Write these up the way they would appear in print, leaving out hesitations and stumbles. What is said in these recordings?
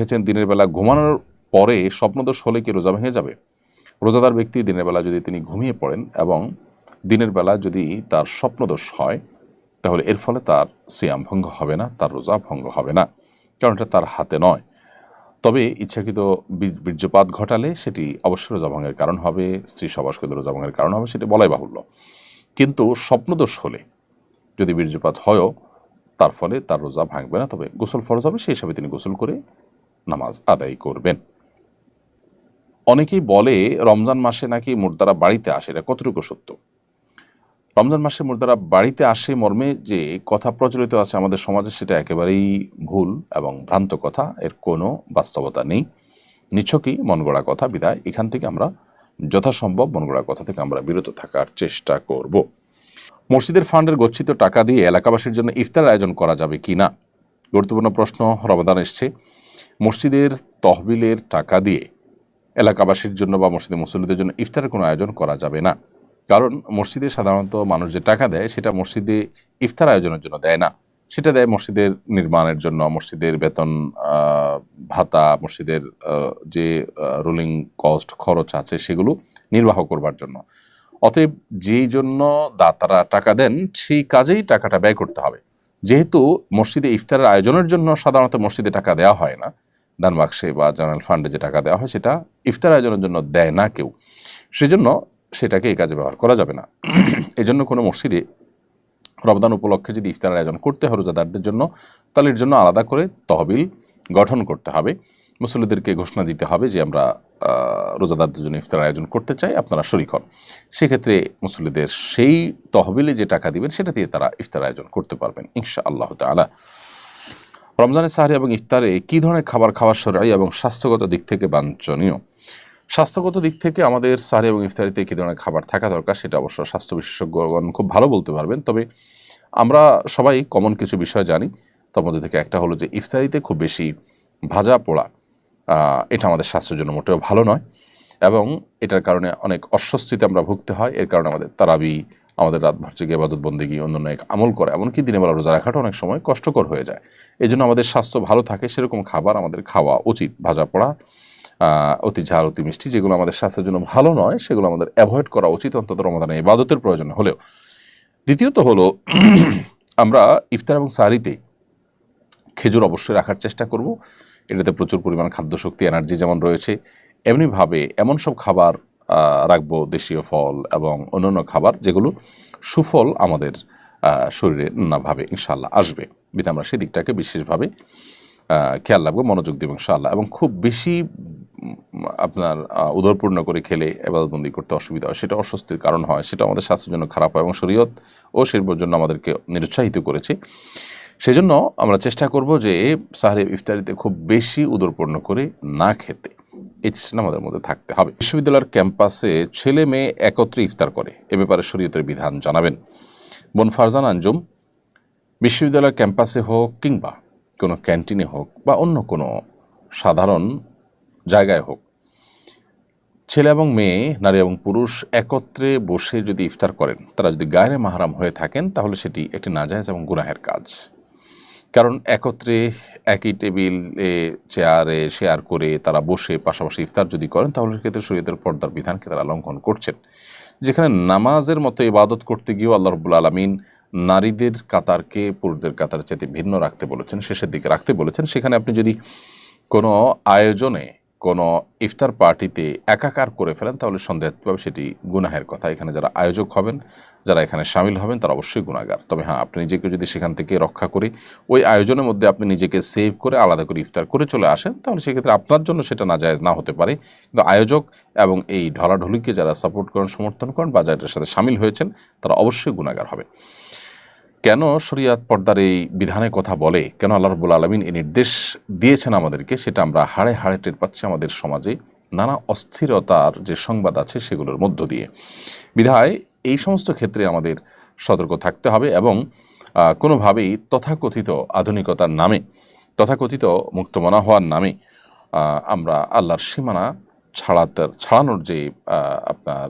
দেখেছেন দিনের বেলা ঘুমানোর পরে স্বপ্নদোষ হলে কি রোজা ভেঙে যাবে? রোজাদার ব্যক্তি দিনের বেলা যদি তিনি ঘুমিয়ে পড়েন এবং দিনের বেলা যদি তার স্বপ্নদোষ হয়, তাহলে এর ফলে তার সিয়াম ভঙ্গ হবে না, তার রোজা ভঙ্গ হবে না, কারণ এটা তার হাতে নয়। তবে ইচ্ছাকৃত বীর্যপাত ঘটালে সেটি অবশ্যই রোজা ভঙ্গের কারণ হবে, স্ত্রী সবাসকৃত রোজা ভঙ্গের কারণ হবে, সেটি বলাই বাহুল্য। কিন্তু স্বপ্নদোষ হলে যদি বীর্যপাত হয়ও, তার ফলে তার রোজা ভাঙবে না, তবে গোসল ফরজ হবে, সেই হিসাবে তিনি গোসল করে নামাজ আদায় করবেন। অনেকেই বলে রমজান মাসে নাকি মুর্দারা বাড়িতে আসে, এটা কতটুকু সত্য? রমজান মাসে মুর্দারা বাড়িতে আসে মর্মে যে কথা প্রচলিত আছে আমাদের সমাজে, সেটা একেবারেই ভুল এবং ভ্রান্ত কথা, এর কোনো বাস্তবতা নেই, নিছকই মন গড়া কথা। বিধায় এখান থেকে আমরা যথাসম্ভব মন গড়া কথা থেকে আমরা বিরত থাকার চেষ্টা করব। মসজিদের ফান্ডের গচ্ছিত টাকা দিয়ে এলাকাবাসীর জন্য ইফতার আয়োজন করা যাবে কি না, গুরুত্বপূর্ণ প্রশ্ন। রমাদান এসছে, মসজিদের তহবিলের টাকা দিয়ে এলাকাবাসীর জন্য বা মসজিদের মুসল্লিদের জন্য ইফতারের কোনো আয়োজন করা যাবে না। কারণ মসজিদে সাধারণত মানুষ যে টাকা দেয় সেটা মসজিদে ইফতার আয়োজনের জন্য দেয় না, সেটা দেয় মসজিদের নির্মাণের জন্য, মসজিদের বেতন ভাতা, মসজিদের যে রুলিং কস্ট খরচ আছে সেগুলো নির্বাহ করবার জন্য। অতএব যেই জন্য দাতারা টাকা দেন সেই কাজেই টাকাটা ব্যয় করতে হবে। যেহেতু মসজিদে ইফতারের আয়োজনের জন্য সাধারণত মসজিদে টাকা দেওয়া হয় না, দান বাক্সে বা জেনারেল ফান্ডে যে টাকা দেওয়া হয় সেটা ইফতার আয়োজনের জন্য দেয় না কেউ, সেজন্য সেটাকে এই কাজে ব্যবহার করা যাবে না। এই জন্য কোনো মসজিদে রমজান উপলক্ষে যদি ইফতার আয়োজন করতে হয় রোজাদারদের জন্য, তাহলে এর জন্য আলাদা করে তহবিল গঠন করতে হবে, মুসল্লিদেরকে ঘোষণা দিতে হবে যে আমরা রোজাদারদের জন্য ইফতার আয়োজন করতে চাই, আপনারা শরীক হন। সেক্ষেত্রে মুসল্লিদের সেই তহবিলে যে টাকা দিবেন সেটা দিয়ে তারা ইফতার আয়োজন করতে পারবেন ইনশাআল্লাহ তাআলা। রমজানের সাহরি এবং ইফতারে কী ধরনের খাবার খাওয়া শরঈ এবং স্বাস্থ্যগত দিক থেকে বাঞ্ছনীয়? স্বাস্থ্যগত দিক থেকে আমাদের সাহরি এবং ইফতারিতে কী ধরনের খাবার থাকা দরকার সেটা অবশ্য স্বাস্থ্য বিশেষজ্ঞগণ খুব ভালো বলতে পারবেন। তবে আমরা সবাই কমন কিছু বিষয় জানি, তার মধ্যে থেকে একটা হলো যে ইফতারিতে খুব বেশি ভাজা পোড়া, এটা আমাদের স্বাস্থ্যের জন্য মোটেও ভালো নয় এবং এটার কারণে অনেক অস্বস্তিতে আমরা ভুগতে হয়। এর কারণে আমাদের তারাবি, আমাদের রাতভর জেগে ইবাদত বন্দেগী, অন্যান্য এক আমল করে, এমনকি দিনের বেলা রোজা রাখাটা অনেক সময় কষ্টকর হয়ে যায়। এই জন্য আমাদের স্বাস্থ্য ভালো থাকে সেরকম খাবার আমাদের খাওয়া উচিত। ভাজা পোড়া, অতি ঝাল, অতি মিষ্টি, যেগুলো আমাদের স্বাস্থ্যের জন্য ভালো নয় সেগুলো আমাদের অ্যাভয়েড করা উচিত, অন্তত রমাদানে ইবাদতের প্রয়োজন হলেও। দ্বিতীয়ত হলো আমরা ইফতার এবং সাহরিতে খেজুর অবশ্যই রাখার চেষ্টা করব। এটাতে প্রচুর পরিমাণ খাদ্যশক্তি, এনার্জি যেমন রয়েছে, এমনিভাবে এমন সব খাবার রাখবো, দেশীয় ফল এবং অন্যান্য খাবার যেগুলো সুফল আমাদের শরীরে নানাভাবে ইনশাআল্লাহ আসবে। বিধায় আমরা সেদিকটাকে বিশেষভাবে খেয়াল রাখবো, মনোযোগ দেব ইনশাআল্লাহ। এবং খুব বেশি আপনার উদরপূর্ণ করে খেলে ইবাদতবন্দি করতে অসুবিধা হয়, সেটা অস্বস্তির কারণ হয়, সেটা আমাদের স্বাস্থ্যের জন্য খারাপ হয় এবং শরীয়ত ও শিল্পের জন্য আমাদেরকে নিরুৎসাহিত করেছে। সেজন্য আমরা চেষ্টা করব যে সাহরি ইফতারিতে খুব বেশি উদরপূর্ণ করে না খেতে, এই চেষ্টা আমাদের মধ্যে থাকতে হবে। বিশ্ববিদ্যালয়ের ক্যাম্পাসে ছেলে মেয়ে একত্রে ইফতার করে, এ ব্যাপারে শরীয়তের বিধান জানাবেন। বোন ফারজান আঞ্জুম, বিশ্ববিদ্যালয়ের ক্যাম্পাসে হোক কিংবা কোনো ক্যান্টিনে হোক বা অন্য কোনো সাধারণ জায়গায় হোক, ছেলে এবং মেয়ে, নারী এবং পুরুষ একত্রে বসে যদি ইফতার করেন, তারা যদি গায়রে মাহরাম হয়ে থাকেন, তাহলে সেটি একটি নাজায়েজ এবং গুনাহের কাজ। কারণ একত্রে একই টেবিলে চেয়ারে শেয়ার করে তারা বসে পাশাপাশি ইফতার যদি করেন, তাহলে সেক্ষেত্রে শরীয়তের পর্দার বিধানকে তারা লঙ্ঘন করছেন। যেখানে নামাজের মতো ইবাদত করতে গিয়েও আল্লাহ রাব্বুল আলামিন নারীদের কাতারকে পুরুষদের কাতার চাইতে ভিন্ন রাখতে বলেছেন, শেষের দিকে রাখতে বলেছেন, সেখানে আপনি যদি কোনো আয়োজনে, কোনো ইফতার পার্টিতে একাকার করে ফেলেন, তাহলে সন্দেহভাবে সেটি গুনাহের কথা। এখানে যারা আয়োজক হবেন, যারা এখানে সামিল হবেন, তারা অবশ্যই গুনাহগার। তবে হ্যাঁ, আপনি নিজেকে যদি সেখান থেকে রক্ষা করে ওই আয়োজনের মধ্যে আপনি নিজেকে সেভ করে আলাদা করে ইফতার করে চলে আসেন, তাহলে সেক্ষেত্রে আপনার জন্য সেটা নাজায়েজ না হতে পারে। কিন্তু আয়োজক এবং এই ঢলাঢলিকে যারা সাপোর্ট করেন, সমর্থন করেন বা যাদের সাথে সামিল হয়েছেন, তারা অবশ্যই গুনাহগার হবে। কেন শরিয়াত পর্দার এই বিধানের কথা বলে, কেন আল্লাহ রাব্বুল আলামিন এই নির্দেশ দিয়েছেন আমাদেরকে, সেটা আমরা হাড়ে হাড়ে টের পাচ্ছি আমাদের সমাজে নানা অস্থিরতার যে সংবাদ আছে সেগুলোর মধ্য দিয়ে। বিধায় এই সমস্ত ক্ষেত্রে আমাদের সতর্ক থাকতে হবে এবং কোনোভাবেই তথাকথিত আধুনিকতার নামে, তথাকথিত মুক্তমনা হওয়ার নামে আমরা আল্লাহর সীমানা ছাড়ানোর যে আপনার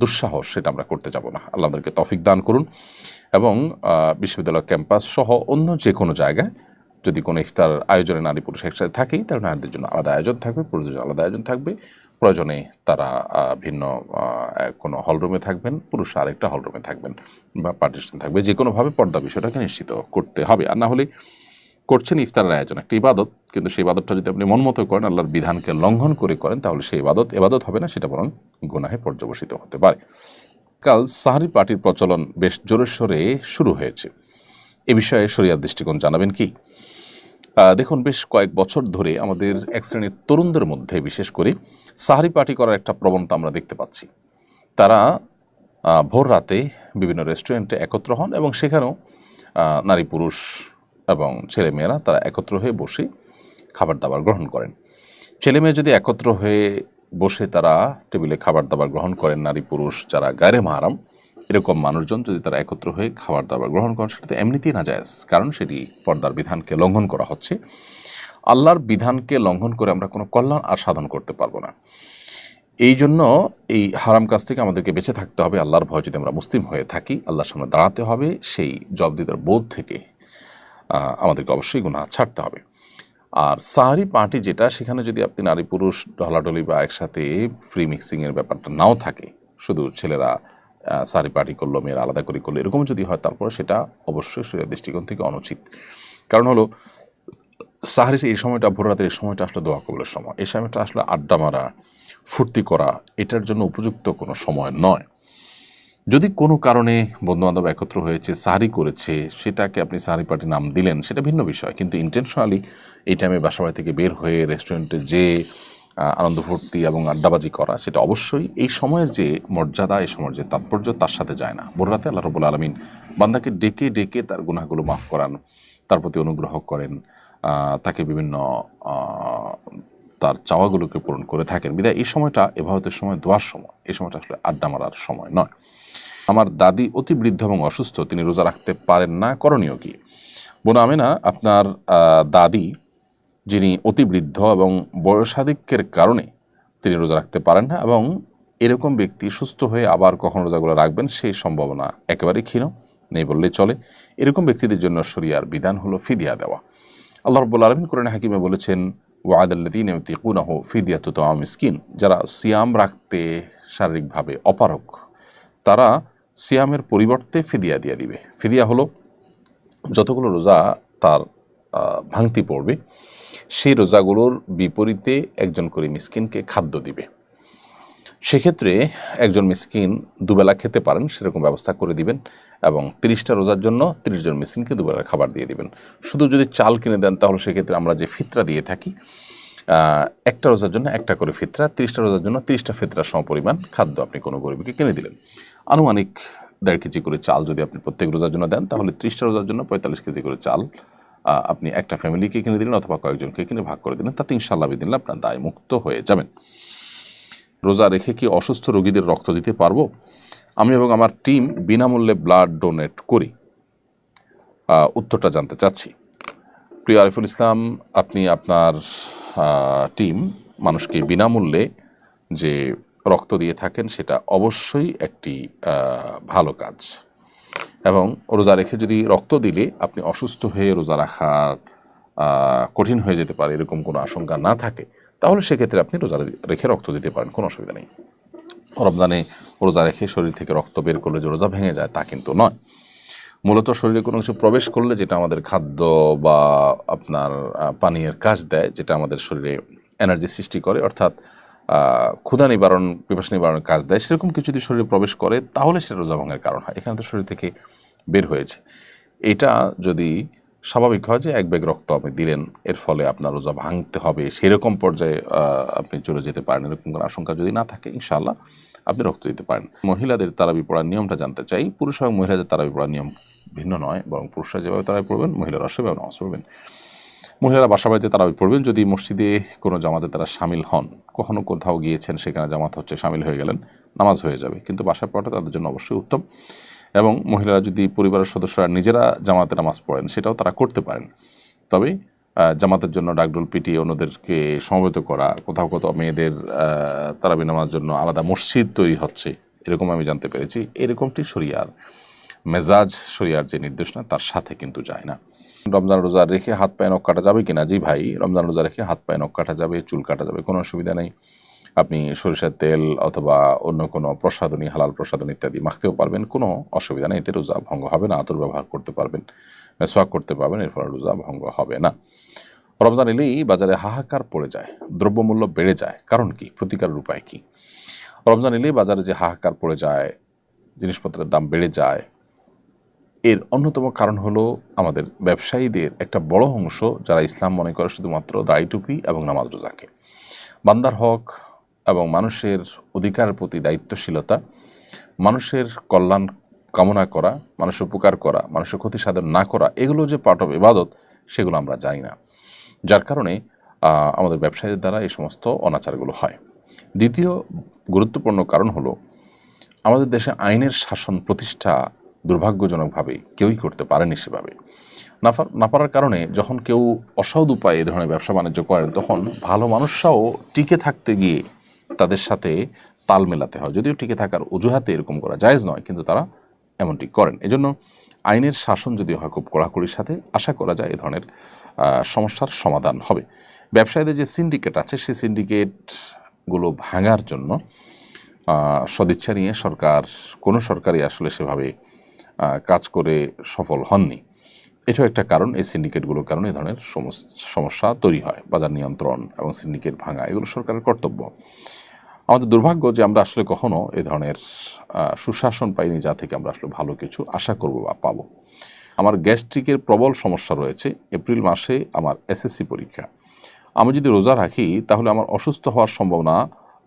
দুঃসাহস, সেটা আমরা করতে যাব না। আল্লাহ আমাদেরকে তৌফিক দান করুন এবং বিশ্ববিদ্যালয় ক্যাম্পাস সহ অন্য যে কোনো জায়গায় যদি কোনো ইফতার আয়োজনে নারী পুরুষ একসাথে থাকেই, তাহলে নারীদের জন্য আলাদা আয়োজন থাকবে, পুরুষদের জন্য আলাদা আয়োজন থাকবে। প্রয়োজনে তারা ভিন্ন কোনো হলরুমে থাকবেন, পুরুষ আরেকটা হলরুমে থাকবেন বা পার্টিশন থাকবে। যে কোনোভাবে পর্দা বিষয়টাকে নিশ্চিত করতে হবে। আর না হলে করছেন ইফতারের আয়োজন, একটা ইবাদত, কিন্তু সেই ইবাদতটা যদি আপনি মন মতো করেন, আল্লাহর বিধানকে লঙ্ঘন করে করেন, তাহলে সেই ইবাদত হবে না, সেটা বরং গুনাহে পর্যবসিত হতে পারে। কাল সাহারি পার্টির প্রচলন বেশ জোরে সোরে শুরু হয়েছে। এ বিষয়ে শরিয়ার দৃষ্টিকোণ জানাবেন কি? দেখুন, বেশ কয়েক বছর ধরে আমাদের এক শ্রেণীর তরুণদের মধ্যে বিশেষ করে সাহারি পার্টি করার একটা প্রবণতা আমরা দেখতে পাচ্ছি। তারা ভোর রাতে বিভিন্ন রেস্টুরেন্টে একত্র হন এবং সেখানেও নারী পুরুষ এবং ছেলেমেয়েরা তারা একত্র হয়ে বসে খাবার দাবার গ্রহণ করেন। ছেলেমেয়ে যদি একত্র হয়ে বসে তারা টেবিলে খাবার দাবার গ্রহণ করেন, নারী পুরুষ যারা গায়রে মাহরাম এরকম মানুষজন যদি তারা একত্র হয়ে খাবার দাবার গ্রহণ করেন, সেটা তো এমনিতেই নাজায়েজ, কারণ সেটি পর্দার বিধানকে লঙ্ঘন করা হচ্ছে। আল্লাহর বিধানকে লঙ্ঘন করে আমরা কোনো কল্যাণ আর সাধন করতে পারবো না। এই জন্য এই হারাম কাজ থেকে আমাদেরকে বেঁচে থাকতে হবে। আল্লাহর ভয় যদি আমরা মুসলিম হয়ে থাকি, আল্লাহর সামনে দাঁড়াতে হবে, সেই জবাবদিহিতার বোধ থেকে আমাদেরকে অবশ্যই গুনাহ ছাড়তে হবে। আর সাহারি পার্টি যেটা, সেখানে যদি আপনি নারী পুরুষ ঢলাঢলি বা একসাথে ফ্রি মিক্সিংয়ের ব্যাপারটা নাও থাকে, শুধু ছেলেরা সাহারি পার্টি করলো, মেয়েরা আলাদা করে করলো, এরকম যদি হয়, তারপরে সেটা অবশ্যই শরীয়তের দৃষ্টিকোণ থেকে অনুচিত। কারণ হলো সাহারির এই সময়টা, ভোর রাতের এই সময়টা আসলে দোয়া কবুলের সময়। এই সময়টা আসলে আড্ডা মারা, ফুর্তি করা, এটার জন্য উপযুক্ত কোনো সময় নয়। যদি কোনো কারণে বন্ধুবান্ধব একত্র হয়েছে, সাহারি করেছে, সেটাকে আপনি সাহারি পার্টি নাম দিলেন, সেটা ভিন্ন বিষয়। কিন্তু ইন্টেনশনালি এই টাইমে বাসাবাড়ি থেকে বের হয়ে রেস্টুরেন্টে যে আনন্দ ফুর্তি এবং আড্ডাবাজি করা, সেটা অবশ্যই এই সময়ের যে মর্যাদা, এই সময়ের যে তাৎপর্য, তার সাথে যায় না। ভোর রাতে আল্লাহ রাব্বুল আলামিন বান্দাকে ডেকে ডেকে তার গুনাহগুলো মাফ করান, তার প্রতি অনুগ্রহ করেন, তাকে বিভিন্ন তার চাওয়াগুলোকে পূরণ করে থাকেন। বিধায় এই সময়টা ইবাদতের সময়, দোয়ার সময়, এই সময়টা আসলে আড্ডা মারার সময় নয়। আমার দাদি অতি বৃদ্ধ এবং অসুস্থ, তিনি রোজা রাখতে পারেন না, করণীয় কি? বোন আমেনা, আপনার দাদি যিনি অতি বৃদ্ধ এবং বয়সাধিক্যের কারণে তিনি রোজা রাখতে পারেন না, এবং এরকম ব্যক্তি সুস্থ হয়ে আবার কখন রোজাগুলো রাখবেন সেই সম্ভাবনা একেবারেই ক্ষীণ, নেই বললেই চলে। এরকম ব্যক্তিদের জন্য শরিয়ার বিধান হলো ফিদিয়া দেওয়া। আল্লাহ রাব্বুল আলামিন কোরআনে হাকিমে বলেছেন, ওয়াদাল্লাযীনা ইউতিকুনাহু ফিদিয়াতু তাআমু মিসকিন, যারা সিয়াম রাখতে শারীরিকভাবে অপারগ, তারা সিয়ামের পরিবর্তে ফিদিয়া দিয়ে দিবে। ফিদিয়া হলো যতগুলো রোজা তার ভাঙতি পড়বে, সেই রোজাগুলোর বিপরীতে একজন করে মিসকিনকে খাদ্য দিবে। সেক্ষেত্রে একজন মিসকিন দুবেলা খেতে পারেন সেরকম ব্যবস্থা করে দিবেন, এবং 30টা রোজার জন্য 30 জন মিসকিনকে দুবেলা খাবার দিয়ে দিবেন। শুধু যদি চাল কিনে দেন, তাহলে সেক্ষেত্রে আমরা যে ফিতরা দিয়ে থাকি, একটা রোজার জন্য একটা করে ফিতরা, 30টা রোজার জন্য 30টা ফিতরার সমপরিমাণ খাদ্য আপনি কোনো গরিবকে কিনে দিলেন। আনুমানিক 1.5 কেজি করে চাল যদি আপনি প্রত্যেক রোজার জন্য দেন, তাহলে 30টা রোজার জন্য 45 কেজি করে চাল আপনি একটা ফ্যামিলিকে কিনে দিলেন, অথবা কয়েকজনকে কিনে ভাগ করে দিলেন। তাতে ইনশাআল্লাহ বিদিনল্লাহ আপনার দায় মুক্ত হয়ে যাবেন। রোজা রেখে কি অসুস্থ রোগীদের রক্ত দিতে পারবো? আমি এবং আমার টিম বিনামূল্যে ব্লাড ডোনেট করি। উত্তরটা জানতে চাচ্ছি। প্রিয় আরিফুল ইসলাম, আপনি আপনার টিম মানুষকে বিনামূল্যে যে রক্ত দিয়ে থাকেন, সেটা অবশ্যই একটি ভালো কাজ। এবং রোজা রেখে যদি রক্ত দিলে আপনি অসুস্থ হয়ে রোজা রাখা কঠিন হয়ে যেতে পারে, এরকম কোনো আশঙ্কা না থাকে, তাহলে সেক্ষেত্রে আপনি রোজা রেখে রক্ত দিতে পারেন, কোনো অসুবিধা নেই। রমজানে রোজা রেখে শরীর থেকে রক্ত বের করলে যে রোজা ভেঙে যায়, তা কিন্তু নয়। মূলত শরীরে কোনো কিছু প্রবেশ করলে, যেটা আমাদের খাদ্য বা আপনার পানীয়ের কাজ দেয়, যেটা আমাদের শরীরে এনার্জি সৃষ্টি করে, অর্থাৎ ক্ষুধা নিবারণ, পিপাসা নিবারণের কাজ দেয়, সেরকম কিছু যদি শরীরে প্রবেশ করে, তাহলে সেটা রোজা ভাঙার কারণ হয়। এখানে তো শরীর থেকে বের হয়েছে। এটা যদি স্বাভাবিক হয় যে এক ব্যাগ রক্ত আপনি দিলেন, এর ফলে আপনার রোজা ভাঙতে হবে, সেরকম পর্যায়ে আপনি চলে যেতে পারেন, এরকম কোনো আশঙ্কা যদি না থাকে, ইনশাআল্লাহ আপনি রক্ত দিতে পারেন। মহিলাদের তারাবি পড়ার নিয়মটা জানতে চাই। পুরুষ এবং মহিলাদের তারাবি পড়ার নিয়ম ভিন্ন নয়, বরং পুরুষরা যেভাবে তারাবি পড়বেন, মহিলারা সেভাবে নামাজ পড়বেন। মহিলারা বাসাবাড়িতে তারাবি পড়বেন। যদি মসজিদে কোনো জামাতে তারা সামিল হন, কখনো কোথাও গিয়েছেন, সেখানে জামাত হচ্ছে, সামিল হয়ে গেলেন, নামাজ হয়ে যাবে, কিন্তু বাসায় পড়াটা তাদের জন্য অবশ্যই উত্তম। এবং মহিলারা যদি পরিবারের সদস্যরা নিজেরা জামাতে নামাজ পড়েন, সেটাও তারা করতে পারেন। তবে জামাতের জন্য ডাকডোল পিটিয়ে অন্যদেরকে সমবেত করা, কোথাও কোথাও মেয়েদের তারাবি নামাজের জন্য আলাদা মসজিদ তৈরি হচ্ছে, এরকম আমি জানতে পেরেছি। এরকমটি শরিয়ার মেজাজ, শরিয়ার যে নির্দেশনা, তার সাথে কিন্তু যায় না। রমজান রোজা রেখে হাত পায়ে নখ কাটা যাবে কিনা? জি ভাই, রমজান রোজা রেখে হাত পায়ে নখ কাটা যাবে, চুল কাটা যাবে, কোনো অসুবিধা নেই। আপনি সরিষার তেল অথবা অন্য কোনো প্রসাধনী, হালাল প্রসাধনী ইত্যাদি মাখতেও পারবেন, কোনো অসুবিধা নেই, এতে রোজা ভঙ্গ হবে না। আতর ব্যবহার করতে পারবেন, মেসওয়াক করতে পারবেন, এর ফলে রোজা ভঙ্গ হবে না। রমজান এলেই বাজারে হাহাকার পড়ে যায়, দ্রব্যমূল্য বেড়ে যায়, কারণ কি? প্রতিকারের উপায় কি? রমজান এলেই বাজারে যে হাহাকার পড়ে যায়, জিনিসপত্রের দাম বেড়ে যায়, এর অন্যতম কারণ হলো আমাদের ব্যবসায়ীদের একটা বড় অংশ যারা ইসলাম মনে করে শুধুমাত্র দাড়ি টুপি এবং নামাজ রোজাকে। বান্দার হক এবং মানুষের অধিকারের প্রতি দায়িত্বশীলতা, মানুষের কল্যাণ কামনা করা, মানুষের উপকার করা, মানুষের ক্ষতি সাধন না করা, এগুলো যে পার্ট অফ ইবাদত, সেগুলো আমরা জানি না। যার কারণে আমাদের ব্যবসায়ীদের দ্বারা এই সমস্ত অনাচারগুলো হয়। দ্বিতীয় গুরুত্বপূর্ণ কারণ হলো আমাদের দেশে আইনের শাসন প্রতিষ্ঠা দুর্ভাগ্যজনকভাবে কেউই করতে পারেনি সেভাবে। না পারার কারণে যখন কেউ অসৎ উপায়ে এই ধরনের ব্যবসা বাণিজ্য করেন, তখন ভালো মানুষরাও টিকে থাকতে গিয়ে তাদের সাথে তাল মেলাতে হয়। যদিও টিকে থাকার অজুহাতে এরকম করা জায়েজ নয়, কিন্তু তারা এমনটি করেন। এজন্য আইনের শাসন যদি হয় খুব কড়াকড়ির সাথে, আশা করা যায় এ ধরনের সমস্যার সমাধান হবে। ব্যবসায়ীদের যে সিন্ডিকেট আছে, সেই সিন্ডিকেটগুলো ভাঙার জন্য সদিচ্ছা নিয়ে কোনো সরকারই আসলে সেভাবে কাজ করে সফল হননি। এটাও একটা কারণ, এই সিন্ডিকেটগুলোর কারণে এই ধরনের সমস্যা তৈরি হয়। বাজার নিয়ন্ত্রণ এবং সিন্ডিকেট ভাঙা এগুলো সরকারের কর্তব্য। আমাদের দুর্ভাগ্য যে আমরা আসলে কখনো এই ধরনের সুশাসন পাইনি, যা থেকে আমরা আসলে ভালো কিছু আশা করব বা পাবো। আমার গ্যাস্ট্রিকের প্রবল সমস্যা রয়েছে, এপ্রিল মাসে আমার এসএসসি পরীক্ষা। আমি যদি রোজা রাখি তাহলে আমার অসুস্থ হওয়ার সম্ভাবনা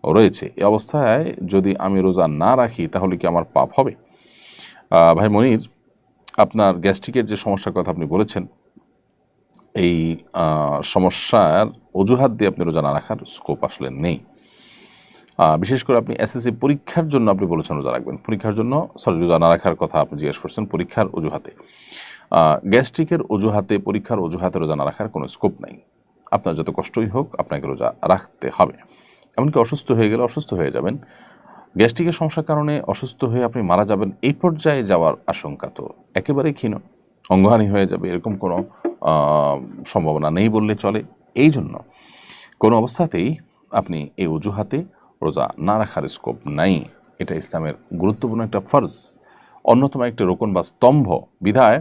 রয়েছে। এই অবস্থায় যদি আমি রোজা না রাখি তাহলে কি আমার পাপ হবে? ভাই মনির, আপনার গ্যাস্ট্রিকের যে সমস্যার কথা আপনি বলেছেন, এই সমস্যার অজুহাত দিয়ে আপনি রোজা না রাখার স্কোপ আসলে নেই। বিশেষ করে আপনি এসএসসি পরীক্ষার জন্য আপনি বলেছেন রোজা রাখবেন, পরীক্ষার জন্য রোজা না রাখার কথা আপনি জিজ্ঞেস করছেন পরীক্ষার অজুহাতে। গ্যাস্ট্রিকের অজুহাতে, পরীক্ষার অজুহাতে রোজা না রাখার কোনো স্কোপ নাই। আপনার যত কষ্টই হোক আপনাকে রোজা রাখতে হবে। এমনকি অসুস্থ হয়ে গেলে অসুস্থ হয়ে যাবেন, গ্যাস্ট্রিকের সমস্যার কারণে অসুস্থ হয়ে আপনি মারা যাবেন, এই পর্যায়ে যাওয়ার আশঙ্কা তো একেবারেই ক্ষীণ। অঙ্গহানি হয়ে যাবে, এরকম কোনো সম্ভাবনা নেই বললে চলে। এই জন্য কোনো অবস্থাতেই আপনি এই অজুহাতে রোজা না রাখার স্কোপ নাই। এটা ইসলামের গুরুত্বপূর্ণ একটা ফরজ, অন্যতম একটা রোকন বা স্তম্ভ বিধায়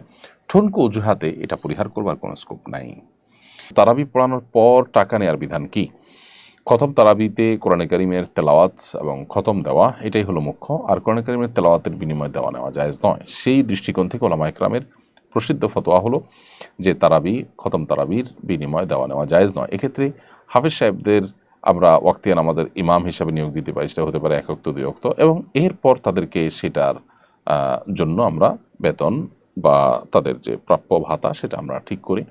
ঠনকো অজুহাতে এটা পরিহার করবার কোনো স্কোপ নাই। তারাবি পড়ানোর পর টাকা নেওয়ার বিধান কি? খতম তারাবিতে কোরআনে কারিমের তেলাওয়াত এবং খতম দেওয়া এটাই হলো মুখ্য। আর কোরআনে কারিমের তেলাওয়াতের বিনিময়ে দেওয়া নেওয়া জায়েজ নয়। সেই দৃষ্টিকোণ থেকে ওলামা ইকরামের প্রসিদ্ধ ফতোয়া হলো যে খতম তারাবির বিনিময়ে দেওয়া নেওয়া জায়েজ নয়। এক্ষেত্রে হাফেজ সাহেবদের আমরা ওয়াক্তিয়া নামাজের ইমাম হিসাবে নিয়োগ দিতে পারি, সেটা হতে পারে 1 ওয়াক্ত 2 ওয়াক্ত, এবং এরপর তাদেরকে সেটার জন্য আমরা বেতন বা তাদের যে প্রাপ্য ভাতা সেটা আমরা ঠিক করি,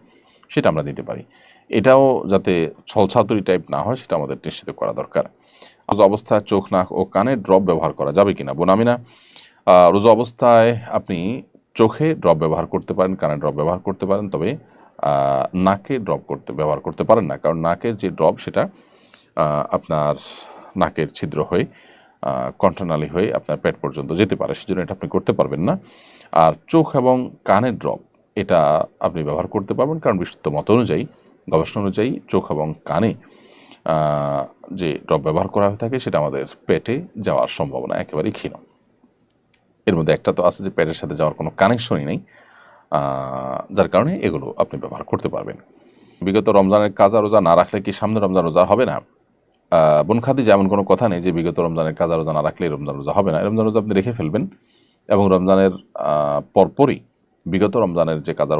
সেটা আমরা দিতে পারি। এটাও যাতে ছলছাতুরি টাইপ না হয় সেটা আমাদের নিশ্চিত করা দরকার। রোজা অবস্থায় চোখ, নাক ও কানে ড্রপ ব্যবহার করা যাবে কিনা? বোনামিনা, রোজা অবস্থায় আপনি চোখে ড্রপ ব্যবহার করতে পারেন, কানে ড্রপ ব্যবহার করতে পারেন, তবে নাকে ব্যবহার করতে পারেন না, কারণ নাকের যে ড্রপ সেটা আপনার নাকের ছিদ্র হয়ে কণ্ঠনালী হয়ে আপনার পেট পর্যন্ত যেতে পারে, সেজন্য এটা আপনি করতে পারবেন না। আর চোখ এবং কানের ড্রপ এটা আপনি ব্যবহার করতে পারবেন, কারণ বিশুদ্ধ মত অনুযায়ী, গবেষণা অনুযায়ী চোখ এবং কানে যে ড্রপ ব্যবহার করা হয়ে থাকে সেটা আমাদের পেটে যাওয়ার সম্ভাবনা একেবারেই ক্ষীণ। এর মধ্যে একটা তো আছে যে পেটের সাথে যাওয়ার কোনো কানেকশনই নেই, যার কারণে এগুলো আপনি ব্যবহার করতে পারবেন। বিগত রমজানের কাজা রোজা না রাখলে কি সামনে রমজান রোজা হবে না? বোন খাদিজা, এমন কোনো কথা নেই যে বিগত রমজানের কাজা রোজা না রাখলে রমজান রোজা হবে না। রমজান রোজা আপনি রেখে ফেলবেন এবং রমজানের পরপরই বিগত রমজানের যে কাজা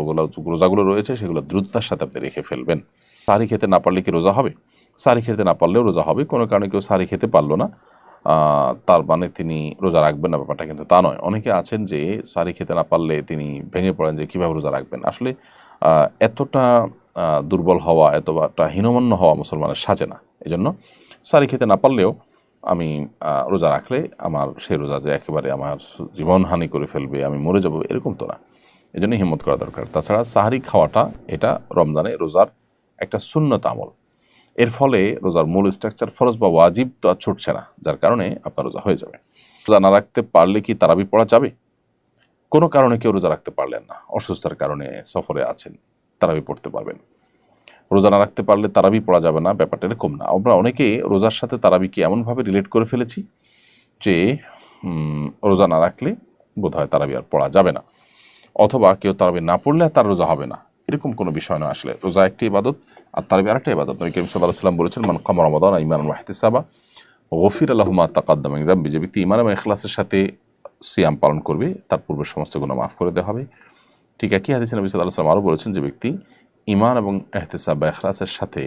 রোজাগুলো রয়েছে সেগুলো দ্রুততার সাথে আপনি রেখে ফেলবেন। সারি খেতে না পারলে কি রোজা হবে? সারি খেতে না পারলেও রোজা হবে। কোনো কারণে কেউ সারি খেতে পারলো না তার মানে তিনি রোজা রাখবেন না, ব্যাপারটা কিন্তু তা নয়। অনেকে আছেন যে সারি খেতে না পারলে তিনি ভেঙে পড়েন যে কীভাবে রোজা রাখবেন। আসলে এতটা দুর্বল হওয়া, এতটা হীনমন্য হওয়া মুসলমানের সাজে না। এই জন্য সারি খেতে না পারলেও আমি রোজা রাখলে আমার সেই রোজা যে একেবারে আমার জীবনহানি করে ফেলবে, আমি মরে যাব, এরকম তো না। এই জন্য হিম্মত করা দরকার। তাছাড়া সাহারি খাওয়াটা এটা রমজানে রোজার একটা সুন্নত আমল। এর ফলে রোজার মূল স্ট্রাকচার ফরজ বা ওয়াজিব তো আর ছুটছে না, যার কারণে আপনার রোজা হয়ে যাবে। রোজা না রাখতে পারলে কি তারাবি পড়া যাবে? কোনো কারণে কেউ রোজা রাখতে পারলেন না, অসুস্থতার কারণে সফরে আছেন, তারাবি পড়তে পারবেন। রোজা না রাখতে পারলে তারাবি পড়া যাবে না, ব্যাপারটা এরকম না। আমরা অনেকে রোজার সাথে তারাবিকে এমনভাবে রিলেট করে ফেলেছি যে রোজা না রাখলে বোধহয় তারাবি আর পড়া যাবে না, অথবা কেউ তারাবি না পড়লে তার রোজা হবে না, এরকম কোনো বিষয় নয়। আসলে রোজা একটি ইবাদত আর তারাবি আরেকটা ইবাদত। নবী করিম সাল্লাল্লাহু আলাইহি ওয়াসাল্লাম বলেছেন, মান কামা রমাদান ঈমানান ওয়া ইহতিসাবা গফিরা লাহু মা তাকাদ্দামা মিন যামবি। যে ব্যক্তি ঈমান এবং ইখলাসের সাথে সিয়াম পালন করবে তার পূর্বের সমস্ত গুনাহ মাফ করে দেওয়া হবে। ঠিক একই হাদিসে নবী সাল্লাল্লাহু আলাইহি ওয়াসাল্লাম আরও বলেছেন, যে ব্যক্তি ঈমান এবং ইহতিসাব বা ইখলাসের সাথে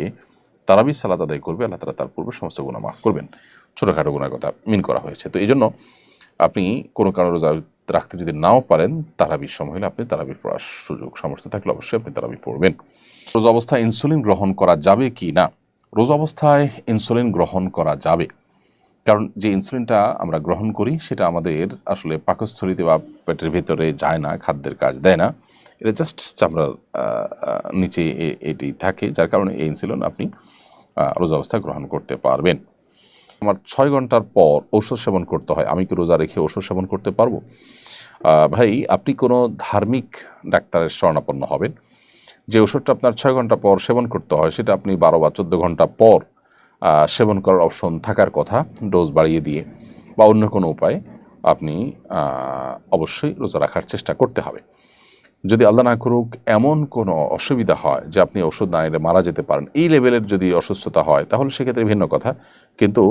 তারাবি সালাত আদায় করবে, আল্লাহ তাআলা তার পূর্বের সমস্ত গুনাহ মাফ করবেন। ছোটোখাটো গুনার কথা মিন করা হয়েছে। তো এই জন্য আপনি কোনো কারণে রোজা রাখতে যদি নাও পারেন, তারাবির সময় হলে আপনি তারাবি পড়ার সুযোগ সামর্থ্য থাকলে অবশ্যই আপনি তারাবি পড়বেন। রোজা অবস্থায় ইনসুলিন গ্রহণ করা যাবে কি না? রোজা অবস্থায় ইনসুলিন গ্রহণ করা যাবে, কারণ যে ইনসুলিনটা আমরা গ্রহণ করি সেটা আমাদের আসলে পাকস্থলিতে বা পেটের ভেতরে যায় না, খাদ্যের কাজ দেয় না, এটা জাস্ট চামড়ার নিচে এটি থাকে, যার কারণে এই ইনসুলিন আপনি রোজা অবস্থায় গ্রহণ করতে পারবেন। আমার 6 ঘন্টার পর ঔষধ সেবন করতে হয়, আমি কি রোজা রেখে ঔষধ সেবন করতে পারবো? ভাই, আপনি কোনো ধার্মিক ডাক্তারের শরণাপন্ন হবেন। যে ওষুধটা আপনার 6 ঘন্টা পর সেবন করতে হয় সেটা আপনি 12 বা 14 ঘন্টা পর সেবন করার অপশন থাকার কথা, ডোজ বাড়িয়ে দিয়ে বা অন্য কোনো উপায়ে আপনি অবশ্যই রোজা রাখার চেষ্টা করতে হবে। যদি আল্লাহ না করুক এমন কোনো অসুবিধা হয় যে আপনি ওষুধ না নিলে মারা যেতে পারেন, এই লেভেলের যদি অসুস্থতা হয় তাহলে সেক্ষেত্রে ভিন্ন কথা, কিন্তু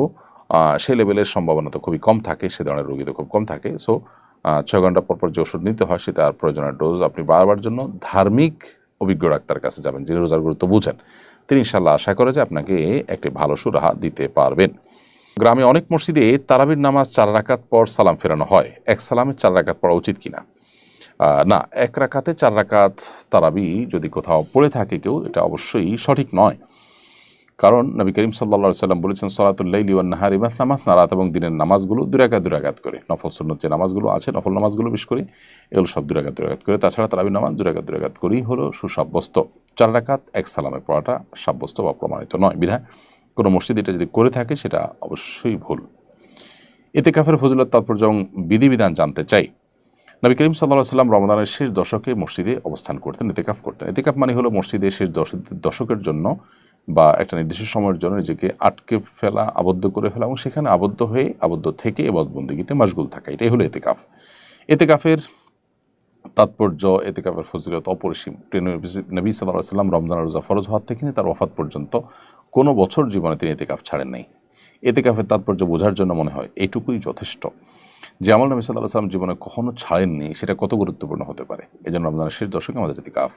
সেই লেভেলের সম্ভাবনা তো খুবই কম থাকে, সে ধরনের রোগী তো খুব কম থাকে। সো 6 ঘন্টা পর পর যে ওষুধ নিতে হয় সেটা আর প্রয়োজনীয় ডোজ আপনি বাড়াবার জন্য ধার্মিক অভিজ্ঞ ডাক্তারের কাছে যাবেন, যিনি রোজার গুরুত্ব বুঝেন। তিনি ইনশাআল্লাহ আশা করে যে আপনাকে একটি ভালো সুরাহা দিতে পারবেন। গ্রামে অনেক মসজিদে তারাবির নামাজ 4 রাকাত পর সালাম ফেরানো হয়, এক সালামে 4 রাকাত পড়া উচিত কিনা? না, 1 রাকাতে 4 রাকাত তারাবি যদি কোথাও পড়ে থাকে কেউ, এটা অবশ্যই সঠিক নয়। কারণ নবী করিম সাল্লাল্লাহু আলাইহি ওয়াসাল্লাম বলেছেন, সলাতুল লাইলি ওয়ান নাহারি মাসনা মাসনা, রাত এবং দিনের নামাজগুলো 2 রাকাত 2 রাকাত করে। নফল সুন্নত যে নামাজগুলো আছে, নফল নামাজগুলো বিশেষ করে এগুলো সব 2 রাকাত 2 রাকাত করে। তাছাড়া তারাবির নামাজ 2 রাকাত 2 রাকাত করেই হলো সুসাব্যস্ত। 4 রাকাত এক সালামে পড়াটা সাব্যস্ত বা প্রমাণিত নয়। বিধায় কোনো মসজিদ এটা যদি করে থাকে সেটা অবশ্যই ভুল। ইতিকাফের ফজিলত, তাৎপর্য এবং বিধিবিধান জানতে চাই। নবী করিম সাল্লাল্লাহু আলাইহি ওয়াসাল্লাম রমাদানের শেষ দশকে মসজিদে অবস্থান করতেন, ইতিকাফ করতেন। ইতিকাফ মানে হলো মসজিদের শেষ দশকের জন্য বা একটা নির্দিষ্ট সময়ের জন্য নিজেকে আটকে ফেলা, আবদ্ধ করে ফেলা এবং সেখানে আবদ্ধ থেকে ইবাদতবন্দেগীতে মশগুল থাকা, এটাই হলো ইতিকাফ। ইতিকাফের তাৎপর্য, ইতিকাফের ফজিলত অপরিসীম। নবী সাল্লাল্লাহু আলাইহি ওয়াসাল্লাম রমজানের রোজা ফরজ হওয়ার থেকে তার ওয়াফাত পর্যন্ত কোনো বছর জীবনে তিনি ইতিকাফ ছাড়েন নাই। ইতিকাফের তাৎপর্য বোঝার জন্য মনে হয় এইটুকুই যথেষ্ট, যে আমল নবী সাল্লাল্লাহু আলাইহি ওয়াসাল্লাম জীবনে কখনো ছাড়েননি সেটা কত গুরুত্বপূর্ণ হতে পারে। এই জন্য রমজানের শেষ দশকে আমাদের ইতিকাফ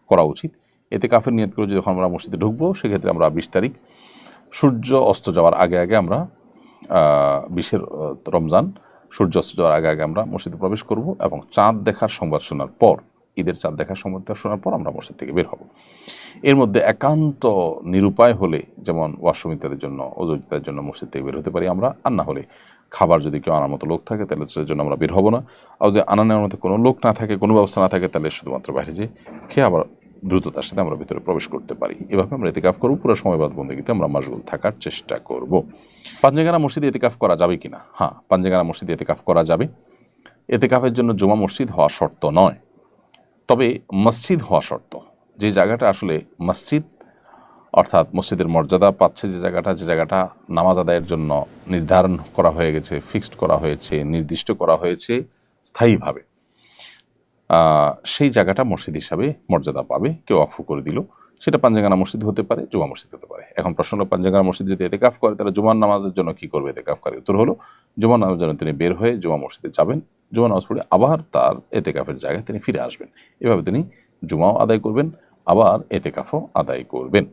করা উচিত। ইতিকাফের নিয়ত করে যখন আমরা মসজিদে ঢুকবো, সেক্ষেত্রে আমরা 20 তারিখ সূর্য অস্ত যাওয়ার আগে আগে আমরা 20 রমজান সূর্য অস্ত যাওয়ার আগে আগে আমরা মসজিদে প্রবেশ করব এবং চাঁদ দেখার সংবাদ শোনার পর, ঈদের চাঁদ দেখার সংবাদ শোনার পর আমরা মসজিদ থেকে বের হব। এর মধ্যে একান্ত নিরুপায় হলে, যেমন ওয়াশরুম ইত্যাদির জন্য, ওযু ইত্যাদির জন্য মসজিদ থেকে বের হতে পারি আমরা, আর না হলে খাবার যদি কেউ আনার মতো লোক থাকে তাহলে সেটার জন্য আমরা বের হব না। আর যদি আনা নেওয়ার মতো কোনো লোক না থাকে, কোনো ব্যবস্থা না থাকে, তাহলে শুধুমাত্র বাইরে যেয়ে খেয়ে আবার দ্রুততার সাথে আমরা ভিতরে প্রবেশ করতে পারি। এভাবে আমরা ইতিকাফ করব, পুরো সময় ইবাদতবন্দেগীতে আমরা মশগুল থাকার চেষ্টা করব। পাঞ্জেগানা মসজিদে ইতিকাফ করা যাবে কিনা? হ্যাঁ, পাঞ্জেগানা মসজিদে ইতিকাফ করা যাবে। ইতিকাফের জন্য জুমা মসজিদ হওয়া শর্ত নয়, তবে মসজিদ হওয়া শর্ত। যে জায়গাটা আসলে মসজিদ, অর্থাৎ মসজিদের মর্যাদা পাচ্ছে, যে জায়গাটা নামাজ আদায়ের জন্য নির্ধারণ করা হয়ে গেছে, ফিক্সড করা হয়েছে, নির্দিষ্ট করা হয়েছে স্থায়ীভাবে, সেই জায়গাটা মসজিদ হিসাবে মর্যাদা পাবে। কেউ ওয়াকফ করে দিল, সেটা পাঞ্জেগানা মসজিদ হতে পারে, জুমা মসজিদ হতে পারে। এখন প্রশ্ন হলো, পাঞ্জেগানা মসজিদ যদি ইতিকাফ করে তাহলে জুমার নামাজের জন্য কি করবে ইতিকাফকারী? উত্তর হলো, জুমার নামাজের জন্য তিনি বের হয়ে জুমা মসজিদে যাবেন, জুমা নামাজ পড়ে আবার তার ইতিকাফের জায়গায় তিনি ফিরে আসবেন। এভাবে তিনি জুমাও আদায় করবেন, আবার ইতিকাফও আদায় করবেন।